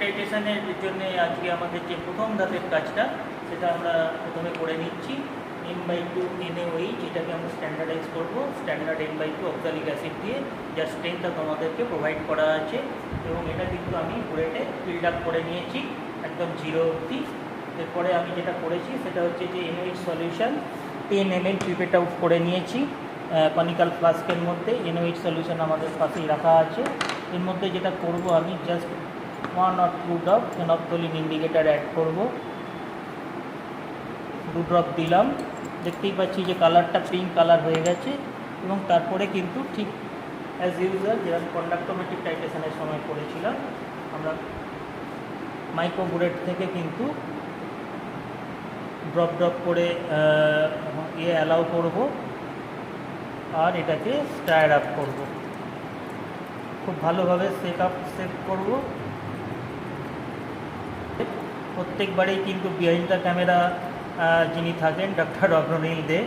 টাইটেশনের জন্য আজকে আমাদের যে প্রথম ধাপের কাজটা সেটা আমরা প্রথমে করে নিচ্ছি। M/2 NaOH এটাকে আমরা স্ট্যান্ডার্ডাইজ করব স্ট্যান্ডার্ড M/2 অক্সালিক অ্যাসিড দিয়ে, যার স্ট্রেংথটা তোমাদেরকে প্রোভাইড করা আছে। এবং এটা কিন্তু আমি বুলেটে ফিল্ড আপ করে নিয়েছি একদম 0 অবধি। এরপরে আমি যেটা করেছি সেটা হচ্ছে যে NaOH solution 10 ml pipette out করে নিয়েছি কনিক্যাল ফ্লাস্কের মধ্যে। NaOH সলিউশন আমাদের পাশেই রাখা আছে। এর মধ্যে যেটা করব আমি just 1 or 2 drop phenolphthalein indicator add করব। 2 ড্রপ দিলাম, দেখতেই পাচ্ছি যে কালারটা পিঙ্ক কালার হয়ে গেছে। এবং তারপরে কিন্তু ঠিক অ্যাজ ইউজুয়াল যেরকম কন্ডাক্টোমেট্রিক টাইটেশনের সময় করেছিলাম, আমরা মাইক্রোবুলেট থেকে কিন্তু ড্রপ ড্রপ করে অ্যালাউ করব আর এটাকে স্টায়ার আপ করব। খুব ভালোভাবে সেট করব। প্রত্যেকবারেই কিন্তু বিহাইন্ড দ্য ক্যামেরা যিনি থাকেন ডক্টর অগ্রনীল দে,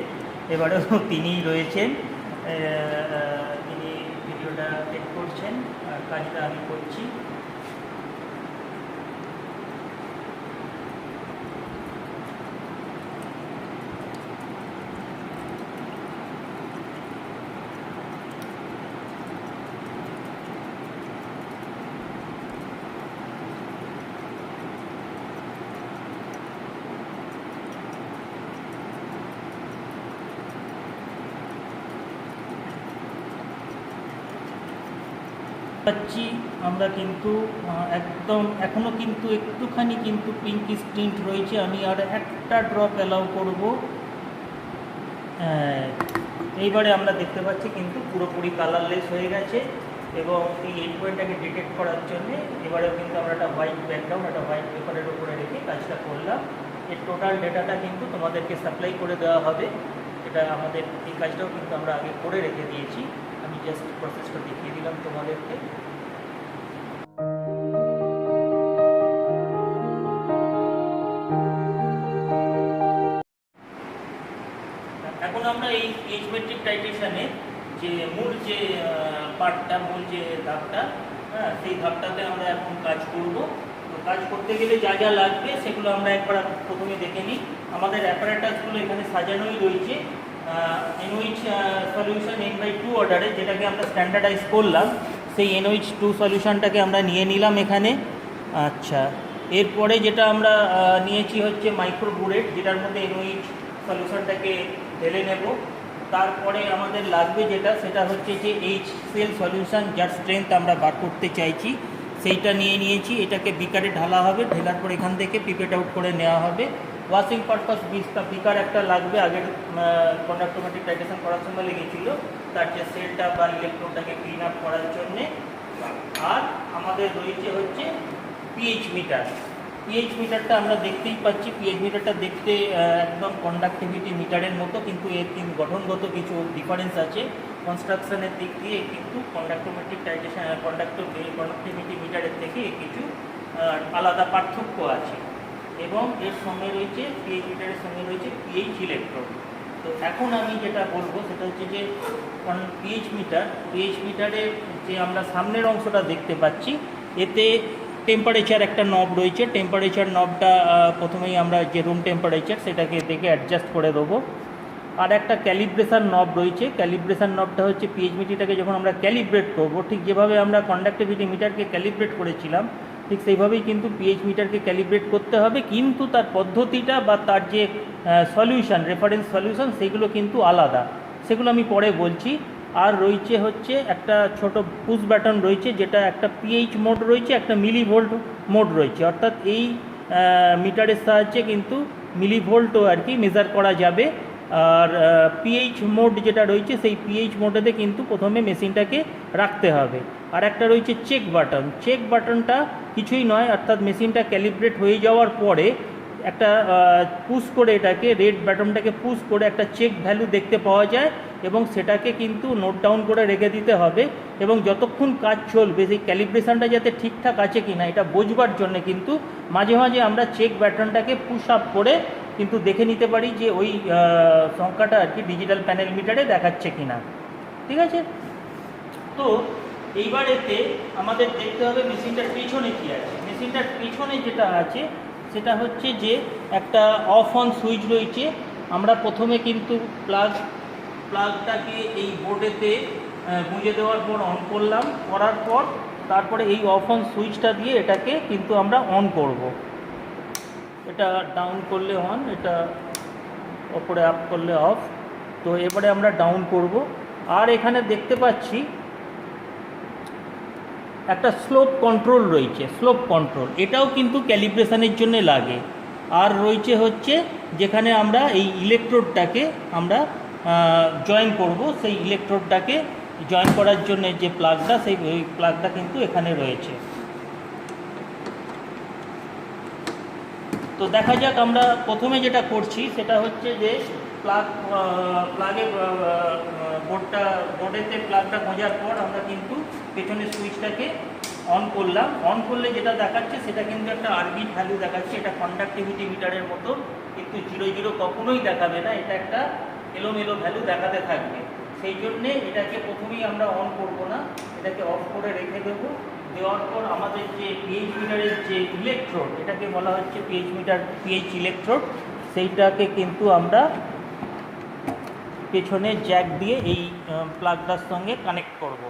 এবারেও তিনিই রয়েছেন, তিনি ভিডিওটা টেক করছেন আর কাজটা আমি করছি। পাচ্ছি আমরা কিন্তু একদম এখনও কিন্তু একটুখানি কিন্তু পিঙ্কি স্টিন্ট রয়েছে। আমি আর একটা ড্রপ অ্যালাউ করব। এইবারে আমরা দেখতে পাচ্ছি কিন্তু পুরোপুরি কালারলেস হয়ে গেছে। এবং এই এন্ড পয়েন্টটাকে ডিটেক্ট করার জন্য এবারেও কিন্তু আমরা একটা হোয়াইট ব্যাকগ্রাউন্ড, একটা হোয়াইট পেপারের উপরে রেখে কাজটা করলাম। এর টোটাল ডেটাটা কিন্তু তোমাদেরকে সাপ্লাই করে দেওয়া হবে। এটা আমাদের এই কাজটাও কিন্তু আমরা আগে করে রেখে দিয়েছি। আমি জাস্ট প্রসেসটা দেখিয়ে দিলাম তোমাদেরকে। এখন আমরা এই এইচমেট্রিক টাইটেশনে যে মূল যে পার্টটা, মূল যে ধাপটা, সেই ধাপটাতে আমরা এখন কাজ করব। তো কাজ করতে গেলে যা যা লাগবে সেগুলো আমরা একবার প্রথমে দেখে নিই। আমাদের অ্যাপারেটাসগুলো এখানে সাজানোই রয়েছে। NaOH সলিউশন N/2 অর্ডারে যেটাকে আমরা স্ট্যান্ডার্ডাইজ করলাম, সেই NaOH 2 সলিউশনটাকে আমরা নিয়ে নিলাম এখানে। আচ্ছা, এরপরে যেটা আমরা নিয়েছি হচ্ছে মাইক্রোবুলেট, যেটার মধ্যে NaOH সলিউশনটাকে ঢেলে নেব। তারপরে আমাদের লাগবে যেটা, সেটা হচ্ছে যে HCl সলিউশন, যার স্ট্রেংথ আমরা বার করতে চাইছি, সেইটা নিয়ে নিয়েছি। এটাকে বিকারে ঢালা হবে, ঢেলার পর এখান থেকে পিপেট আউট করে নেওয়া হবে। ওয়াশিং পারপাস বিকার একটা লাগবে, আগের কন্ডাক্টোমেট্রিক টাইটেশন করার সময় লেগেছিল, তার যে সেলটা বা ইলেকট্রনটাকে ক্লিন আপ করার জন্যে। আর আমাদের রয়েছে হচ্ছে পিএইচ মিটার। পিএইচ মিটারটা আমরা দেখতেই পাচ্ছি। পিএইচ মিটারটা দেখতে একদম কন্ডাক্টিভিটি মিটারের মতো, কিন্তু এর কিন্তু গঠনগত কিছু ডিফারেন্স আছে। কনস্ট্রাকশনের দিক দিয়ে কিন্তু কন্ডাক্টোমেট্রিক টাইটেশন কন্ডাক্টিভিটি মিটারের থেকে কিছু আলাদা পার্থক্য আছে। এবং এর সঙ্গে রয়েছে পিএইচ মিটারের সঙ্গে রয়েছে পিএইচ ইলেকট্রোড। তো এখন আমি যেটা বলবো সেটা হচ্ছে যে পিএইচ মিটারের যে আমরা সামনের অংশটা দেখতে পাচ্ছি, এতে টেম্পারেচার একটা নব রয়েছে। টেম্পারেচার নবটা প্রথমেই আমরা যে রুম টেম্পারেচার সেটাকে দেখে অ্যাডজাস্ট করে দেবো। আর একটা ক্যালিব্রেশন নব রয়েছে। ক্যালিব্রেশন নবটা হচ্ছে পিএইচ মিটারটাকে যখন আমরা ক্যালিব্রেট করব, ঠিক যেভাবে আমরা কন্ডাক্টিভিটি মিটারকে ক্যালিব্রেট করেছিলাম, ঠিক সেইভাবেই কিন্তু পিএইচ মিটারকে ক্যালিব্রেট করতে হবে। কিন্তু তার পদ্ধতিটা বা তার যে সলিউশন, রেফারেন্স সলিউশন, সেগুলো কিন্তু আলাদা, সেগুলো আমি পরে বলছি। আর রয়েছে হচ্ছে একটা ছোট পুশ বাটন রয়েছে, যেটা একটা পিএইচ মোড রয়েছে, একটা মিলিভোল্ট মোড রয়েছে। অর্থাৎ এই মিটারের সাহায্যে কিন্তু মিলিভোল্টও আর কি মেজার করা যাবে। আর পিএইচ মোড যেটা রয়েছে, সেই পিএইচ মোডেতে কিন্তু প্রথমে মেশিনটাকে রাখতে হবে। আর একটা রয়েছে চেক বাটন। চেক বাটনটা কিছুই নয়, অর্থাৎ মেশিনটা ক্যালিব্রেট হয়ে যাওয়ার পরে একটা পুশ করে, এটাকে রেড বাটনটাকে পুশ করে একটা চেক ভ্যালু দেখতে পাওয়া যায়, এবং সেটাকে কিন্তু নোট ডাউন করে রেখে দিতে হবে। এবং যতক্ষণ কাজ চলবে সেই ক্যালিব্রেশনটা যাতে ঠিকঠাক আছে কি না এটা বোঝবার জন্য কিন্তু মাঝে মাঝে আমরা চেক বাটনটাকে পুশ আপ করে কিন্তু দেখে নিতে পারি যে ওই সংখ্যাটা আর কি ডিজিটাল প্যানেল মিটারে দেখাচ্ছে কি না। ঠিক আছে? তো এইবার এতে আমাদের দেখতে হবে মেশিনটার পিছনে কী আছে। মেশিনটার পিছনে যেটা আছে সেটা হচ্ছে যে একটা অফ অন সুইচ রয়েছে। আমরা প্রথমে কিন্তু প্লাগটাকে এই বোর্ডেতে গুঁজে দেওয়ার পর অন করলাম, করার পর তারপরে এই অফ অন সুইচটা দিয়ে এটাকে কিন্তু আমরা অন করব। এটা ডাউন করলে অন, এটা ওপরে আপ করলে অফ। তো এবারে আমরা ডাউন করব। আর এখানে দেখতে পাচ্ছি একটা স্লোপ কন্ট্রোল রয়েছে, স্লোপ কন্ট্রোল, এটাও কিন্তু ক্যালিব্রেশনের জন্য লাগে। আর রয়েছে হচ্ছে যেখানে আমরা এই ইলেকট্রোডটাকে আমরা জয়েন করব, সেই ইলেকট্রোডটাকে জয়েন করার জন্য যে প্লাগটা, সেই প্লাগটা কিন্তু এখানে রয়েছে। তো দেখা যাক, আমরা প্রথমে যেটা করছি সেটা হচ্ছে যে বোর্ডেতে প্লাগটা গোঁজার পর আমরা কিন্তু পেছনের সুইচটাকে অন করলাম। অন করলে যেটা দেখাচ্ছে সেটা কিন্তু একটা আরবিট ভ্যালু দেখাচ্ছে। এটা কন্ডাক্টিভিটি মিটারের মতো, কিন্তু 0 কখনোই দেখাবে না, এটা একটা এলোমেলো ভ্যালু দেখাতে থাকবে। সেই জন্যে এটাকে প্রথমেই আমরা অন করব না, এটাকে অফ করে রেখে দেবো। দেওয়ার পর আমাদের যে পিএইচ মিটারের যে ইলেকট্রোড, এটাকে বলা হচ্ছে পিএইচ ইলেকট্রোড, সেইটাকে কিন্তু আমরা পেছনে জ্যাক দিয়ে এই প্লাগটার সঙ্গে কানেক্ট করব।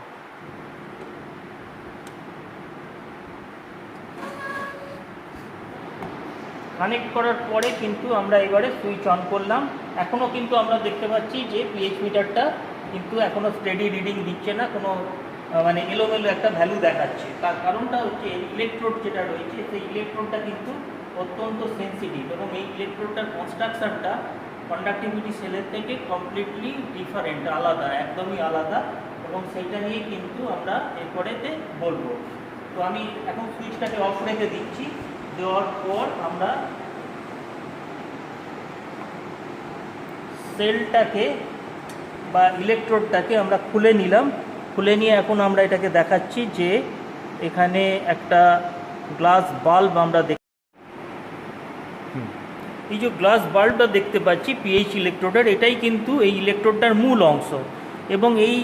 কানেক্ট করার পরে কিন্তু আমরা এবারে সুইচ অন করলাম। এখনও কিন্তু আমরা দেখতে পাচ্ছি যে পিএইচ মিটারটা কিন্তু এখনও স্টেডি রিডিং দিচ্ছে না, কোনো মানে এলোমেলো একটা ভ্যালু দেখাচ্ছে। তার কারণটা হচ্ছে এই ইলেকট্রোড যেটা রয়েছে, সেই ইলেকট্রোডটা কিন্তু অত্যন্ত সেন্সিটিভ, এবং এই ইলেকট্রোডটার কনস্ট্রাকশনটা কন্ডাক্টিভিটি সেলের থেকে কমপ্লিটলি ডিফারেন্ট, আলাদা, একদমই আলাদা, এবং সেইটা নিয়ে কিন্তু আমরা এরপরেতে বলবো। তো আমি এখন সুইচটাকে অফ রেখে দিচ্ছি। দেওয়ার পর আমরা সেলটাকে বা ইলেকট্রোডটাকে আমরা খুলে নিলাম। খুলে নিয়ে এখন আমরা এটাকে দেখাচ্ছি যে এখানে একটা গ্লাস বাল্ব আমরা এই যে গ্লাস বাল্বটা দেখতে পাচ্ছি পিএইচ ইলেকট্রোডের, এটাই কিন্তু এই ইলেকট্রোডটার মূল অংশ। এবং এই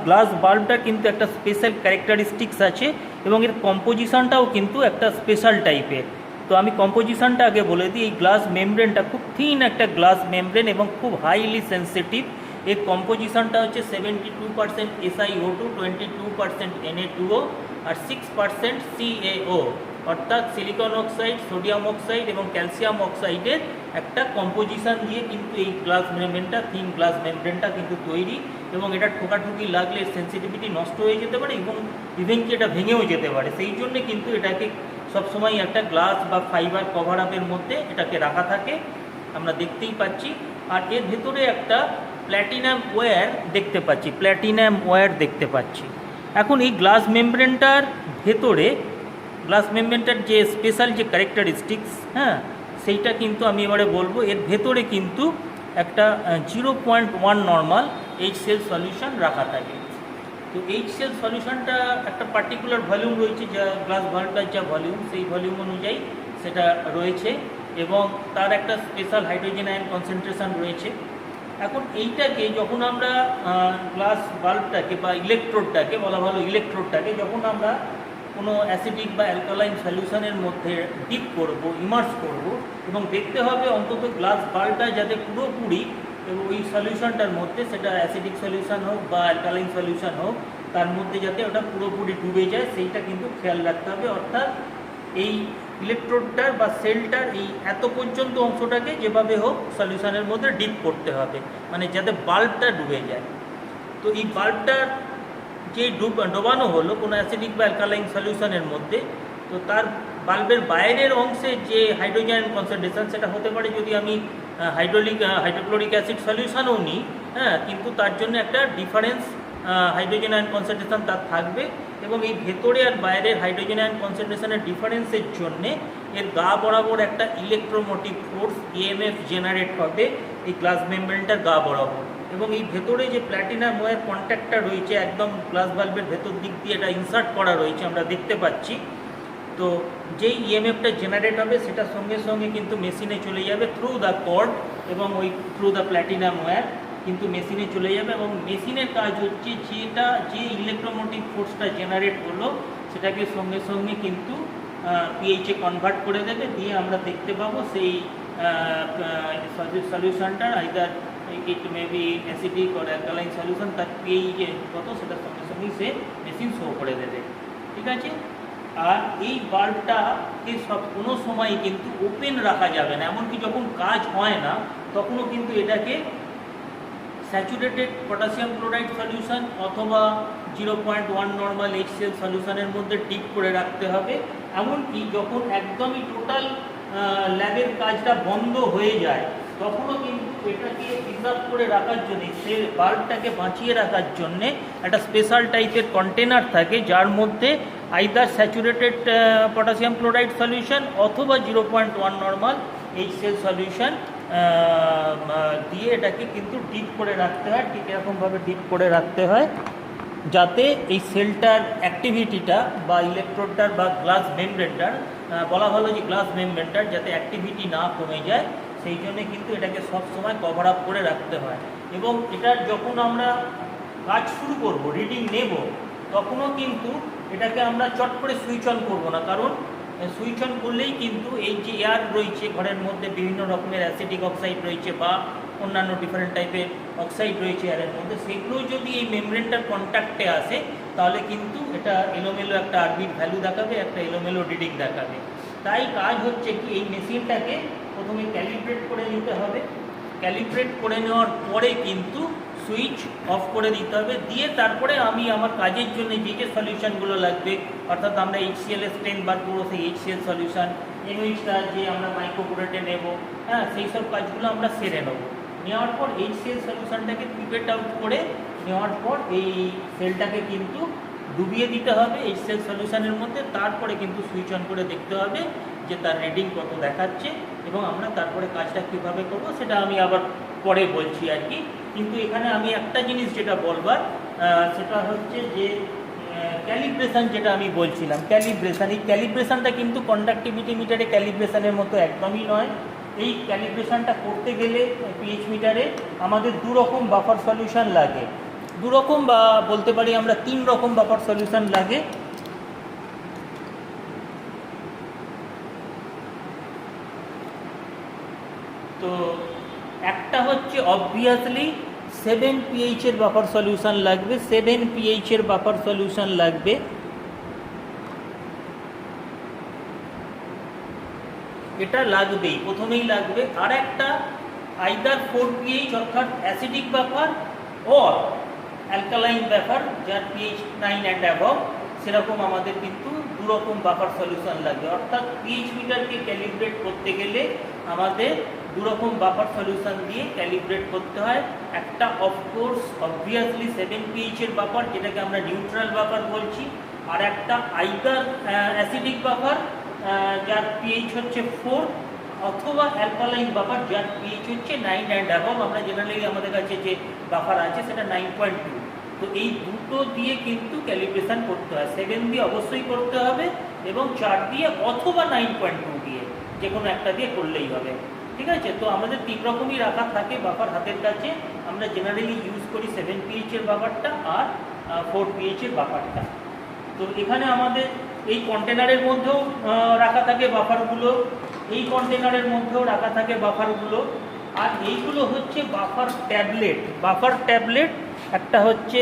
গ্লাস বাল্বটার কিন্তু একটা স্পেশাল ক্যারেক্টারিস্টিক্স আছে, এবং এর কম্পোজিশনটাও কিন্তু একটা স্পেশাল টাইপের। তো আমি কম্পোজিশনটা আগে বলে দিই। এই গ্লাস মেমব্রেনটা খুব থিন একটা গ্লাস মেমব্রেন এবং খুব হাইলি সেন্সিটিভ। এর কম্পোজিশনটা হচ্ছে 72% SiO2, 22% Na2O আর 6% CaO, অর্থাৎ সিলিকন অক্সাইড, সোডিয়াম অক্সাইড এবং ক্যালসিয়াম অক্সাইডের একটা কম্পোজিশন দিয়ে কিন্তু এই গ্লাস মেমব্রেনটা, থিন গ্লাস মেমব্রেনটা কিন্তু তৈরি। এবং এটা ঠোকাঠুকি লাগলে সেন্সিটিভিটি নষ্ট হয়ে যেতে পারে এবং ইভেনকি এটা ভেঙেও যেতে পারে। সেই জন্যে কিন্তু এটাকে সবসময় একটা গ্লাস বা ফাইবার কভার আপের মধ্যে এটাকে রাখা থাকে, আমরা দেখতেই পাচ্ছি। আর এর ভেতরে একটা প্ল্যাটিনাম ওয়্যার দেখতে পাচ্ছি। এখন এই গ্লাস মেমব্রেনটার ভেতরে, গ্লাস মেমব্রেনটার যে স্পেশাল যে ক্যারেক্টারিস্টিক্স, হ্যাঁ, সেইটা কিন্তু আমি এবারে বলবো। এর ভেতরে কিন্তু একটা 0.1 নর্মাল HCl সলিউশন রাখা থাকে। তো HCl সলিউশনটা একটা পার্টিকুলার ভলিউম রয়েছে, যা গ্লাস বাল্বটার যা ভলিউম, সেই ভলিউম অনুযায়ী সেটা রয়েছে, এবং তার একটা স্পেশাল হাইড্রোজেন আয়ন কনসেন্ট্রেশন রয়েছে। এখন এইটাকে যখন আমরা গ্লাস বাল্বটাকে বা ইলেকট্রোডটাকে বলা ভালো, ইলেকট্রোডটাকে যখন আমরা কোনো অ্যাসিডিক বা অ্যালকালাইন সলিউশনের মধ্যে ডিপ করব, ইমার্স করব, এবং দেখতে হবে অন্তত গ্লাস বাল্বটা যাতে পুরোপুরি এবং ওই সলিউশনটার মধ্যে, সেটা অ্যাসিডিক সলিউশন হোক বা অ্যালকালাইন সলিউশন হোক, তার মধ্যে যাতে ওটা পুরোপুরি ডুবে যায়, সেইটা কিন্তু খেয়াল রাখতে হবে। অর্থাৎ এই ইলেকট্রোডটার বা সেলটার এই এত পর্যন্ত অংশটাকে যেভাবে হোক সলিউশনের মধ্যে ডিপ করতে হবে, মানে যাতে বাল্বটা ডুবে যায়। তো এই বাল্বটার যে ডোবানো হলো কোনো অ্যাসিডিক বা অ্যালকালাইন সলিউশনের মধ্যে, তো তার বাল্বের বাইরের অংশে যে হাইড্রোজেন কনসেন্ট্রেশন, সেটা হতে পারে যদি আমি হাইড্রোক্লোরিক অ্যাসিড সলিউশনও নিই, হ্যাঁ, কিন্তু তার জন্য একটা ডিফারেন্স হাইড্রোজেন আয়ন কনসেন্ট্রেশন তার থাকবে। এবং এই ভেতরে আর বাইরের হাইড্রোজেন আয়ন কনসেন্ট্রেশনের ডিফারেন্সের জন্যে এর গা বরাবর একটা ইলেকট্রোমোটিভ ফোর্স EMF জেনারেট হবে এই গ্লাস মেমব্রেনটার গা বরাবর। এবং এই ভেতরে যে প্ল্যাটিনাম ওয়্যার কন্ট্যাক্টটা রয়েছে একদম গ্লাস বাল্বের ভেতর দিক দিয়ে এটা ইনসার্ট করা রয়েছে, আমরা দেখতে পাচ্ছি। তো যেই EMFটা জেনারেট হবে সেটা সঙ্গে সঙ্গে কিন্তু মেশিনে চলে যাবে থ্রু দ্য কর্ড এবং ওই থ্রু দ্য প্ল্যাটিনাম ওয়্যার, কিন্তু মেশিনে চলে যাবে, এবং মেশিনের কাজ হচ্ছে যে ইলেকট্রোমোটিভ ফোর্সটা জেনারেট হলো সেটাকে সঙ্গে সঙ্গে কিন্তু পিএইচে কনভার্ট করে দেবে, দিয়ে আমরা দেখতে পাবো সেই সলিউশনটার either it may be acidic or alkaline solution, তার পিএইচে কত সেটা সঙ্গে সঙ্গেই সে মেশিন শো করে দেবে। ঠিক আছে। আর এই বাল্বটাকে কোনো সময় কিন্তু ওপেন রাখা যাবে না, এমনকি যখন কাজ হয় না তখনও কিন্তু এটাকে স্যাচুরেটেড পটাশিয়াম ক্লোরাইড সলিউশন অথবা 0.1 নর্মাল HCl সলিউশনের মধ্যে ডিপ করে রাখতে হবে। এমনকি যখন একদমই টোটাল ল্যাবের কাজটা বন্ধ হয়ে যায় তখনও কিন্তু এটাকে প্রিজার্ভ করে রাখার জন্যে, সে বাল্বটাকে বাঁচিয়ে রাখার জন্যে একটা স্পেশাল টাইপের কন্টেনার থাকে যার মধ্যে either saturated potassium chloride solution অথবা 0.1 নর্মাল HCl সলিউশন দিয়ে এটাকে কিন্তু ডিপ করে রাখতে হয়। ঠিক এরকমভাবে ডিপ করে রাখতে হয় যাতে এই সেলটার অ্যাক্টিভিটিটা বা ইলেকট্রোডটার বা গ্লাস মেমব্রেনটার, বলা হলো যে গ্লাস মেমব্রেনটার যাতে অ্যাক্টিভিটি না কমে যায়, সেই জন্যে কিন্তু এটাকে সব সময় কভার আপ করে রাখতে হয়। এবং এটার যখন আমরা কাজ শুরু করব, রিডিং নেব, তখনও কিন্তু এটাকে আমরা চট করে সুইচ অন করব না, কারণ সুইচ অন করলেই কিন্তু এই যে এয়ার রয়েছে ঘরের মধ্যে, বিভিন্ন রকমের অ্যাসিডিক অক্সাইড রয়েছে বা অন্যান্য ডিফারেন্ট টাইপের অক্সাইড রয়েছে এয়ারের মধ্যে, সেগুলো যদি এই মেমব্রেনটার কন্ট্যাক্টে আসে তাহলে কিন্তু এটা এলোমেলো একটা আরবিট ভ্যালু দেখাবে, একটা এলোমেলো রিডিং দেখাবে। তাই কাজ হচ্ছে কি, এই মেশিনটাকে প্রথমে ক্যালিব্রেট করে নিতে হবে। ক্যালিব্রেট করে নেওয়ার পরে কিন্তু সুইচ অফ করে দিতে হবে, দিয়ে তারপরে আমি আমার কাজের জন্য যে সলিউশনগুলো লাগবে, অর্থাৎ আমরা HCl এর স্ট্রেংথ বার করবো, সেই HCl সলিউশন, এনওইচটা যে আমরা মাইক্রোবোরেটে নেব, হ্যাঁ, সেই সব কাজগুলো আমরা সেরে নেব। নেওয়ার পর HCl সলিউশনটাকে পিপেট আউট করে নেওয়ার পর এই সেলটাকে কিন্তু ডুবিয়ে দিতে হবে HCl সলিউশনের মধ্যে, তারপরে কিন্তু সুইচ অন করে দেখতে হবে যে তার রিডিং কত দেখাচ্ছে, এবং আমরা তারপরে কাজটা কীভাবে করব সেটা আমি আবার পরে বলছি আর কি। কিন্তু এখানে আমি একটা জিনিস যেটা বলবার, সেটা হচ্ছে যে ক্যালিব্রেশন, যেটা আমি বলছিলাম ক্যালিব্রেশন, এই ক্যালিব্রেশনটা কিন্তু কন্ডাক্টিভিটি মিটারে ক্যালিব্রেশনের মতো একদমই নয়। এই ক্যালিব্রেশনটা করতে গেলে পিএইচ মিটারে আমাদের দু রকম বাফার সলিউশন লাগে, দু রকম বা বলতে পারি আমরা 3 রকম বাফার সলিউশন লাগে। তো একটা হচ্ছে অবভিয়াসলি 7 pH এর বাফার সলিউশন লাগবে, 7 pH এর বাফার সলিউশন লাগবে। এটা লাগবেই, প্রথমেই লাগবে। আর একটা আইদার 4 pH অর্থাৎ acidic buffer or alkaline buffer যার pH 9 অ্যান্ড অ্যাবভ, সেরকম আমাদের কিন্তু দু রকম বাফার সলিউশন লাগবে। অর্থাৎ পিএইচ মিটারকে ক্যালিব্রেট করতে গেলে আমাদের দু রকম বাফার সলিউশন দিয়ে ক্যালিব্রেট করতে হয়। একটা অফকোর্স অবভিয়াসলি 7 pH এর বাফার, যেটাকে আমরা নিউট্রাল বাফার বলছি, আর একটা আইদার অ্যাসিডিক বাফার যার পিএইচ হচ্ছে 4, অথবা অ্যালকালাইন বাফার যার পিএইচ হচ্ছে 9 অ্যান্ড অ্যাবভ। আমরা জেনারেলি আমাদের কাছে যে বাফার আছে সেটা 9.2। তো এই দুটো দিয়ে কিন্তু ক্যালিব্রেশন করতে হয়, 7 দিয়ে অবশ্যই করতে হবে এবং 4 দিয়ে অথবা 9.2 দিয়ে, যে কোনো একটা দিয়ে করলেই হবে। ঠিক আছে। তো আমাদের 3 রকমই রাখা থাকে বাফার হাতের কাছে। আমরা জেনারেলি ইউজ করি 7 pH এর বাফারটা আর 4 pH এর বাফারটা। তো এখানে আমাদের এই কন্টেনারের মধ্যেও রাখা থাকে বাফারগুলো, এই কন্টেনারের মধ্যেও রাখা থাকে বাফারগুলো। আর এইগুলো হচ্ছে বাফার ট্যাবলেট। বাফার ট্যাবলেট একটা হচ্ছে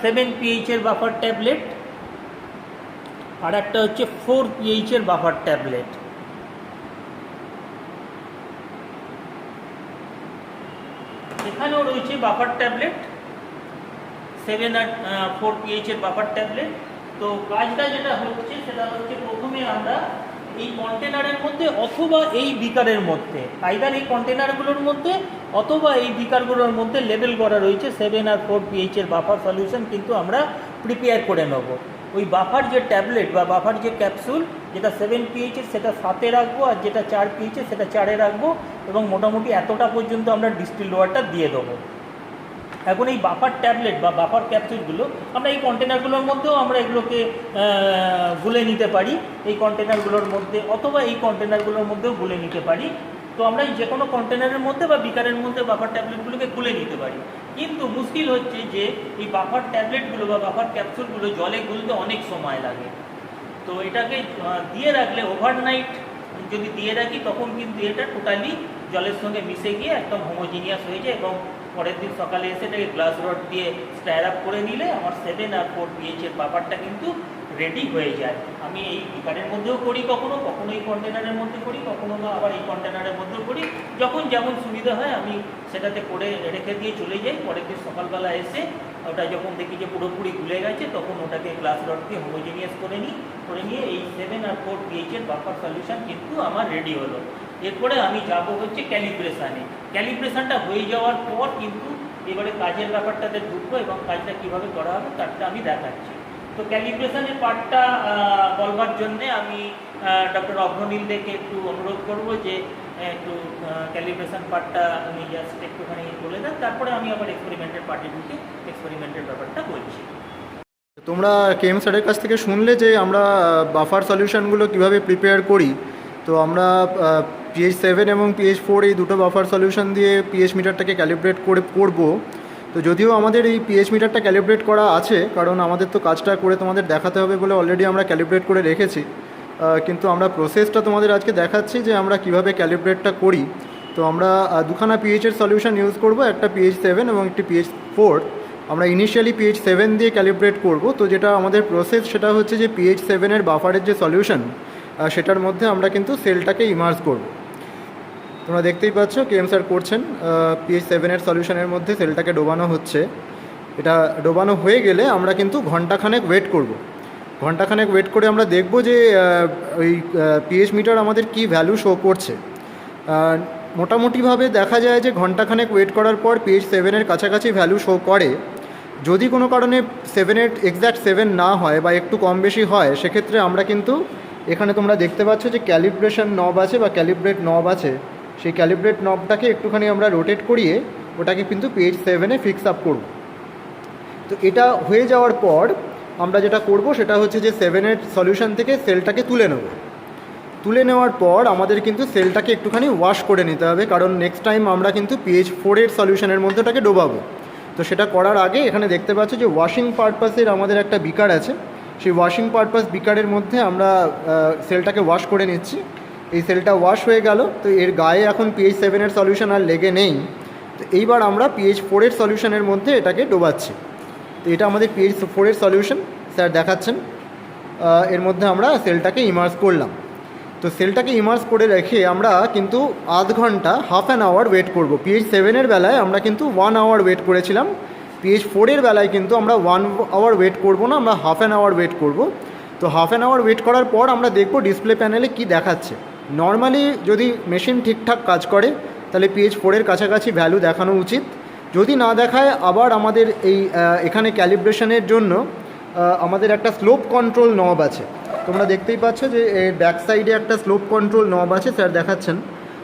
7 pH এর বাফার ট্যাবলেট, আর একটা হচ্ছে 4 pH এর বাফার ট্যাবলেট। এখানেও রয়েছে বাফার ট্যাবলেট, 7 আর 4 pH এর বাফার ট্যাবলেট। তো কাজটা যেটা হচ্ছে সেটা হচ্ছে, প্রথমে আমরা এই কন্টেনারের মধ্যে অথবা এই বিকারের মধ্যে, আইদার এই কন্টেনারগুলোর মধ্যে অথবা এই বিকারগুলোর মধ্যে লেবেল করা রয়েছে 7 আর 4 pH এর বাফার সলিউশন, কিন্তু আমরা প্রিপেয়ার করে নেব। ওই বাফার যে ট্যাবলেট বা বাফার যে ক্যাপসুল, যেটা 7 pH এর সেটা 7-এ রাখবো, আর যেটা 4 pH এর সেটা 4-এ রাখবো, এবং মোটামুটি এতটা পর্যন্ত আমরা ডিস্টিলড ওয়াটার দিয়ে দেবো। এখন এই বাফার ট্যাবলেট বা বাফার ক্যাপসুলগুলো আমরা এই কন্টেনারগুলোর মধ্যেও আমরা এগুলোকে গুলে নিতে পারি, এই কন্টেনারগুলোর মধ্যে অথবা এই কন্টেনারগুলোর মধ্যেও গুলে নিতে পারি। তো আমরা এই যে কোনো কন্টেনারের মধ্যে বা বিকারের মধ্যে বাফার ট্যাবলেটগুলোকে গুলে নিতে পারি। কিন্তু মুশকিল হচ্ছে যে এই বাফার ট্যাবলেটগুলো বা বাফার ক্যাপসুলগুলো জলে গুলতে অনেক সময় লাগে। তো এটাকে দিয়ে রাখলে ওভারনাইট যদি দিয়ে রাখি তখন কিন্তু এটা টোটালি জলের সঙ্গে মিশে গিয়ে একদম হোমোজিনিয়াস হয়ে যায় এবং পরের দিন সকালে এসে এটাকে গ্লাস রড দিয়ে স্টায়ার আপ করে নিলে আমার 7 আর 4 pH-এর বাফারটা কিন্তু রেডি হয়ে যায়। আমি এই বিকারের মধ্যেও করি, কখনো কখনো এই কন্টেনারের মধ্যে করি, কখনো বা আবার এই কন্টেনারের মধ্যেও করি। যখন যেমন সুবিধা হয় আমি সেটাতে করে রেখে দিয়ে চলে যাই। পরের দিন সকালবেলা এসে ওটা যখন দেখি যে পুরোপুরি গুলে গেছে তখন ওটাকে গ্লাস রড দিয়ে হোমোজিনিয়াস করে নিয়ে এই 7 আর 4 pH-এর বাফার সলিউশন কিন্তু আমার রেডি হলো। এরপরে আমি যাব হচ্ছে ক্যালিব্রেশানে। ক্যালিব্রেশানটা হয়ে যাওয়ার পর কিন্তু এবারে কাজের ব্যাপারটাতে ঢুকবো এবং কাজটা কীভাবে করা হবে তারটা আমি দেখাচ্ছি। তো ক্যালিব্রেশনের পার্টটা বলবার জন্যে আমি ডক্টর অভ্রনীল দেকে একটু অনুরোধ করব যে একটু ক্যালিব্রেশন পার্টটা উনি জাস্ট একটুখানি বলে দেন, তারপরে আমি আবার এক্সপেরিমেন্টের পার্টে ঢুকে এক্সপেরিমেন্টের ব্যাপারটা বলছি। তোমরা কেএম স্যারের কাছ থেকে শুনলে যে আমরা বাফার সলিউশনগুলো কিভাবে প্রিপেয়ার করি। তো আমরা pH7 এবং pH4 এই দুটো বাফার সলিউশন দিয়ে পিএইচ মিটারটাকে ক্যালিব্রেট করব। তো যদিও আমাদের এই পিএইচ মিটারটা ক্যালিব্রেট করা আছে, কারণ আমাদের তো কাজটা করে তোমাদের দেখাতে হবে বলে অলরেডি আমরা ক্যালিব্রেট করে রেখেছি, কিন্তু আমরা প্রসেসটা তোমাদের আজকে দেখাচ্ছি যে আমরা কিভাবে ক্যালিব্রেটটা করি। তো আমরা দুখানা পিএইচের সলিউশন ইউজ করব, একটা pH7 এবং একটি pH4। আমরা ইনিশিয়ালি pH7 দিয়ে ক্যালিব্রেট করব। তো যেটা আমাদের প্রসেস সেটা হচ্ছে যে pH7-এর বাফারের যে সলিউশন সেটার মধ্যে আমরা কিন্তু সেলটাকে ইমার্জ করব। তোমরা দেখতেই পাচ্ছ কেএম স্যার করছেন, pH7-এর সলিউশনের মধ্যে সেলটাকে ডোবানো হচ্ছে। এটা ডোবানো হয়ে গেলে আমরা কিন্তু ঘন্টাখানেক ওয়েট করব। ঘন্টাখানেক ওয়েট করে আমরা দেখব যে ওই পিএইচ মিটার আমাদের কি ভ্যালু শো করছে। মোটামুটিভাবে দেখা যায় যে ঘন্টাখানেক ওয়েট করার পর pH7-এর কাছাকাছি ভ্যালু শো করে। যদি কোনো কারণে 7-এর এক্স্যাক্ট 7 না হয় বা একটু কম বেশি হয়, সেক্ষেত্রে আমরা কিন্তু এখানে তোমরা দেখতে পাচ্ছ যে ক্যালিব্রেশন নব আছে বা ক্যালিব্রেট নব আছে, সেই ক্যালিব্রেট নবটাকে একটুখানি আমরা রোটেট করিয়ে ওটাকে কিন্তু pH7-এ ফিক্স আপ করব। তো এটা হয়ে যাওয়ার পর আমরা যেটা করব সেটা হচ্ছে যে 7-এর সলিউশন থেকে সেলটাকে তুলে নেওয়ার পর আমাদের কিন্তু সেলটাকে একটুখানি ওয়াশ করে নিতে হবে, কারণ নেক্সট টাইম আমরা কিন্তু pH4-এর সলিউশনের মধ্যে ওটাকে ডোবাবো। তো সেটা করার আগে এখানে দেখতে পাচ্ছ যে ওয়াশিং পারপাসের আমাদের একটা বিকার আছে। সেই ওয়াশিং পারপাস বিকারের মধ্যে আমরা সেলটাকে ওয়াশ করে নিচ্ছি। এই সেলটা ওয়াশ হয়ে গেল। তো এর গায়ে এখন pH7-এর সলিউশন আর লেগে নেই। তো এইবার আমরা pH4-এর সলিউশনের মধ্যে এটাকে ডোবাচ্ছি। তো এটা আমাদের pH4-এর সলিউশন স্যার দেখাচ্ছেন। এর মধ্যে আমরা সেলটাকে ইমার্জ করলাম। তো সেলটাকে ইমার্জ করে রেখে আমরা কিন্তু আধ ঘন্টা, হাফ অ্যান আওয়ার ওয়েট করব। pH7-এর বেলায় আমরা কিন্তু 1 আওয়ার ওয়েট করেছিলাম। pH4-এর বেলায় কিন্তু আমরা 1 আওয়ার ওয়েট করব না, আমরা হাফ অ্যান আওয়ার ওয়েট করব। তো হাফ অ্যান আওয়ার ওয়েট করার পর আমরা দেখব ডিসপ্লে প্যানেলে কি দেখাচ্ছে। নর্মালি যদি মেশিন ঠিকঠাক কাজ করে তাহলে pH4-এর কাছাকাছি ভ্যালু দেখানো উচিত। যদি না দেখায়, আবার আমাদের এই এখানে ক্যালিব্রেশনের জন্য আমাদের একটা স্লোপ কন্ট্রোল নব আছে। তোমরা দেখতেই পাচ্ছ যে এর ব্যাক সাইডে একটা স্লোপ কন্ট্রোল নব আছে, স্যার দেখাচ্ছেন।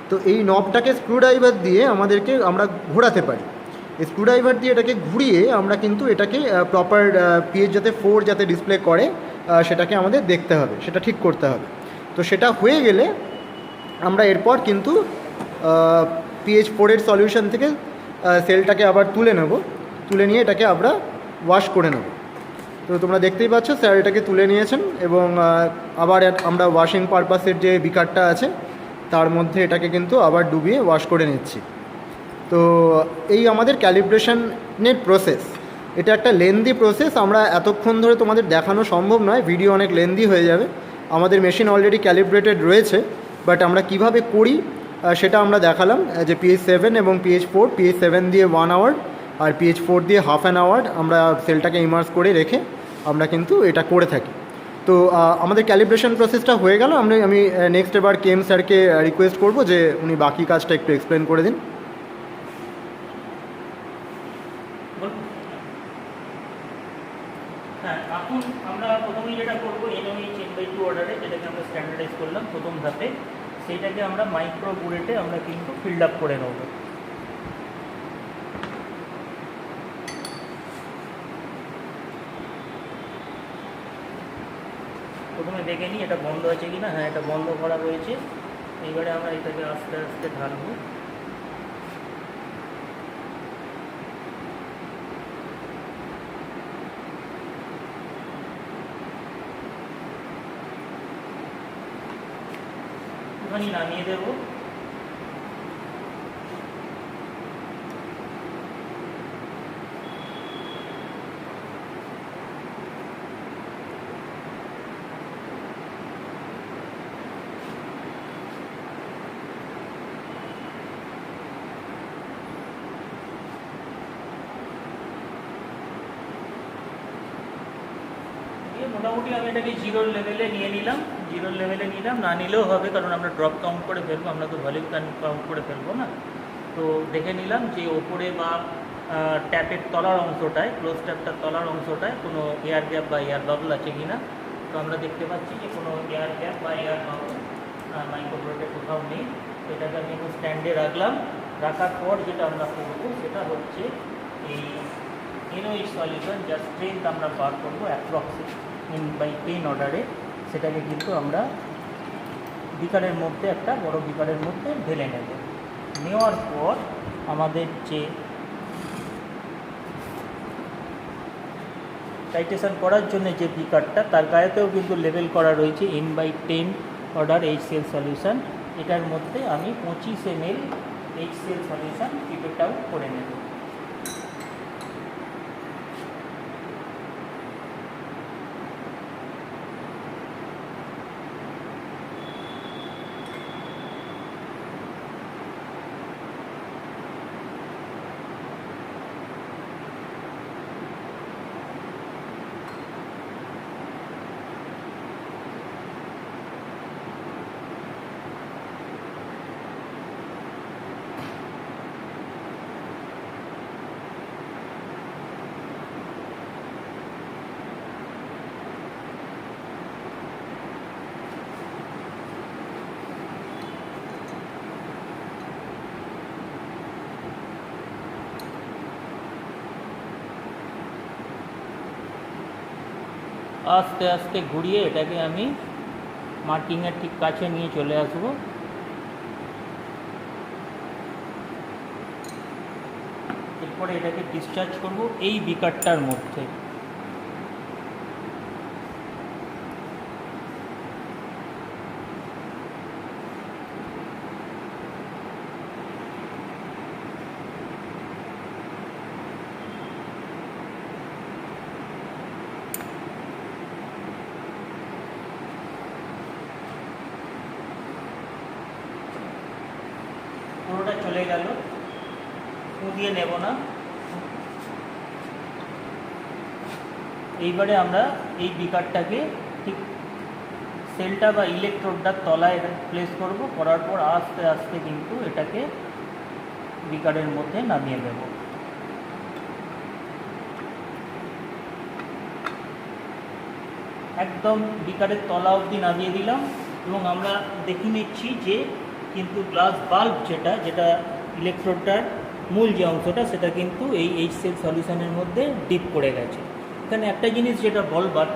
তো এই নবটাকে স্ক্রুড্রাইভার দিয়ে আমরা ঘোরাতে পারি। এই স্ক্রুড্রাইভার দিয়ে এটাকে ঘুরিয়ে আমরা কিন্তু এটাকে প্রপার পিএইচ যাতে 4 যাতে ডিসপ্লে করে সেটাকে আমাদের দেখতে হবে, সেটা ঠিক করতে হবে। তো সেটা হয়ে গেলে আমরা এরপর কিন্তু pH4-এর সলিউশন থেকে সেলটাকে আবার তুলে নিয়ে এটাকে আমরা ওয়াশ করে নেব। তো তোমরা দেখতেই পাচ্ছ স্যার এটাকে তুলে নিয়েছেন এবং আবার আমরা ওয়াশিং পারপাসের যে বিকারটা আছে তার মধ্যে এটাকে কিন্তু আবার ডুবিয়ে ওয়াশ করে নিচ্ছি। তো এই আমাদের ক্যালিব্রেশনের প্রসেস। এটা একটা লেন্দি প্রসেস, আমরা এতক্ষণ ধরে তোমাদের দেখানো সম্ভব নয়, ভিডিও অনেক লেন্দি হয়ে যাবে। আমাদের মেশিন অলরেডি ক্যালিব্রেটেড রয়েছে, বাট আমরা কিভাবে করি সেটা আমরা দেখালাম। যে pH7 এবং pH4, pH7 দিয়ে 1 আওয়ার আর pH4 দিয়ে হাফ অ্যান আওয়ার আমরা সেলটাকে ইমার্জ করে রেখে আমরা কিন্তু এটা করে থাকি। তো আমাদের ক্যালিব্রেশন প্রসেসটা হয়ে গেল। আমি নেক্সট এবার কেএম স্যারকে রিকোয়েস্ট করব যে উনি বাকি কাজটা একটু এক্সপ্লেন করে দিন। হ্যাঁ, এখন আমরা প্রথমেই যেটা করবো NOH 10/2 অর্ডারে, যেটাকে আমরা স্ট্যান্ডার্ডাইজ করলাম প্রথম ধাপে, সেইটাকে আমরা মাইক্রো বুলেটে আমরা কিন্তু ফিল্ড আপ করে নেব। প্রথমে দেখে নিই এটা বন্ধ আছে কিনা। হ্যাঁ, এটা বন্ধ করা রয়েছে। এইবারে আমরা এটাকে আস্তে আস্তে ঢালবো। একটুখানি নামিয়ে দেবো। মোটামুটি আমি এটাকে জিরোর লেভেলে নিয়ে নিলাম, জিরোর লেভেলে নিলাম, না নিলেও হবে কারণ আমরা ড্রপ কাউন্ট করে ফেলবো, আমরা তো ভলিউম কাউন্ট করে ফেলবো না। তো দেখে নিলাম যে ওপরে বা ট্যাপের তলার অংশটায়, ক্লোজ ট্যাপটার তলার অংশটায় কোনো এয়ার গ্যাপ বা এয়ার বাবল আছে কি না। তো আমরা দেখতে পাচ্ছি যে কোনো এয়ার গ্যাপ বা এয়ার বাবল মাইক্রোফ্লোটে কোথাও নেই। এটাকে আমি একটু স্ট্যান্ডে রাখলাম। রাখার পর যেটা আমরা করবো সেটা হচ্ছে এই NOH সলিউশন যা স্ট্রেংথ আমরা বার করবো অ্যাপ্রক্সিমেট বাই 10 অর্ডারে, সেটাকে কিন্তু আমরা বিকারের মধ্যে, একটা বড় বিকারের মধ্যে ঢেলে নেব। নেওয়ার পর আমাদের যে টাইটেশন করার জন্য যে বিকারটা, তার গায়েতেও কিন্তু লেভেল করা রয়েছে N/10 অর্ডার HCl সলিউশন। এটার মধ্যে আমি 25 ml HCl solution pipette out করে নেব। আস্তে আস্তে ঘুরিয়ে এটাকে আমি মার্কিংয়ের ঠিক কাছে নিয়ে চলে আসব। এরপরে এটাকে ডিসচার্জ করব এই বিকারটার মধ্যে। পুরোটা চলে গেল, দিয়ে নেব না। এইবারে আমরা এই বিকারটাকে ঠিক সেলটা বা ইলেকট্রোডটার তলায় প্লেস করব, করার পর আস্তে আস্তে কিন্তু এটাকে বিকারের মধ্যে নামিয়ে দেব। একদম বিকারের তলা অবধি নামিয়ে দিলাম এবং আমরা দেখে নিচ্ছি যে কিন্তু গ্লাস বাল্ব যেটা ইলেকট্রোডটার মূল যে অংশটা, সেটা কিন্তু এই HCl সলিউশনের মধ্যে ডিপ করে গেছে। এখানে একটা জিনিস যেটা বলবার,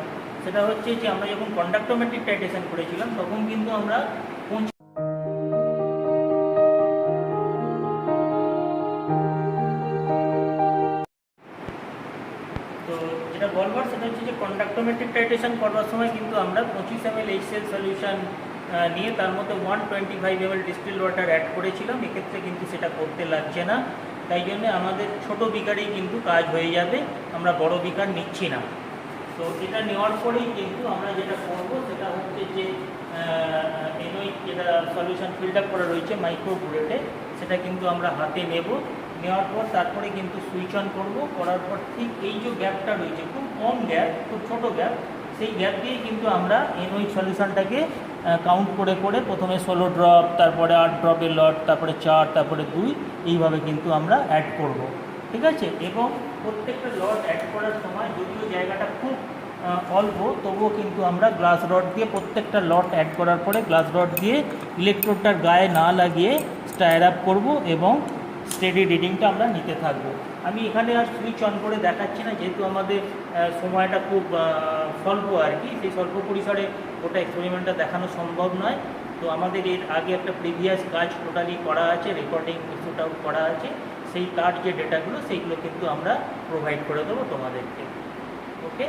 সেটা হচ্ছে যে আমরা যখন কন্ডাক্টোমেট্রিক টাইটেশন করেছিলাম তখন কিন্তু আমরা তো যেটা বলবার সেটা হচ্ছে যে কন্ডাক্টোমেট্রিক টাইটেশন করবার সময় কিন্তু আমরা 25 ml HCl সলিউশন নিয়ে তার মধ্যে 125 ml ডিস্টিল ওয়াটার অ্যাড করেছিলাম। এক্ষেত্রে কিন্তু সেটা করতে লাগছে না, তাই জন্য আমাদের ছোট বিকারেই কিন্তু কাজ হয়ে যাবে, আমরা বড় বিকার নিচ্ছি না। তো এটা নেওয়ার পরেই কিন্তু আমরা যেটা করব সেটা হচ্ছে যে NOH যেটা সলিউশন ফিল্ড আপ করা রয়েছে মাইক্রোফ্লুইডে, সেটা কিন্তু আমরা হাতে নেব। নেওয়ার পর তারপরে কিন্তু সুইচ অন করব, করার পর ঠিক এই যে গ্যাপটা রয়েছে, খুব কম গ্যাপ, খুব ছোটো গ্যাপ, সেই গ্যাপ দিয়েই কিন্তু আমরা NOH সলিউশনটাকে কাউন্ট করে করে প্রথমে 16 ড্রপ, তারপরে 8 ড্রপের লট, তারপরে 4, তারপরে 2, এইভাবে কিন্তু আমরা অ্যাড করব। ঠিক আছে? এবং প্রত্যেকটা লট অ্যাড করার সময় যদিও জায়গাটা খুব অল্প, তবুও কিন্তু আমরা গ্লাস রড দিয়ে প্রত্যেকটা লট অ্যাড করার পরে গ্লাস রড দিয়ে ইলেকট্রোডটার গায়ে না লাগিয়ে স্টায়ার আপ করব এবং স্টেডি রিডিংটা আমরা নিতে থাকবো। আমি এখানে আর সুইচ অন করে দেখাচ্ছি না, যেহেতু আমাদের সময়টা খুব স্বল্প আর কি, সেই স্বল্প পরিসরে ওটা এক্সপেরিমেন্টটা দেখানো সম্ভব নয়। তো আমাদের এর আগে একটা প্রিভিয়াস কাজ টোটালি করা আছে, রেকর্ডিং শুট আউট করা আছে, সেই কাজ যে ডেটাগুলো সেইগুলো কিন্তু আমরা প্রোভাইড করে দেবো তোমাদেরকে। ওকে।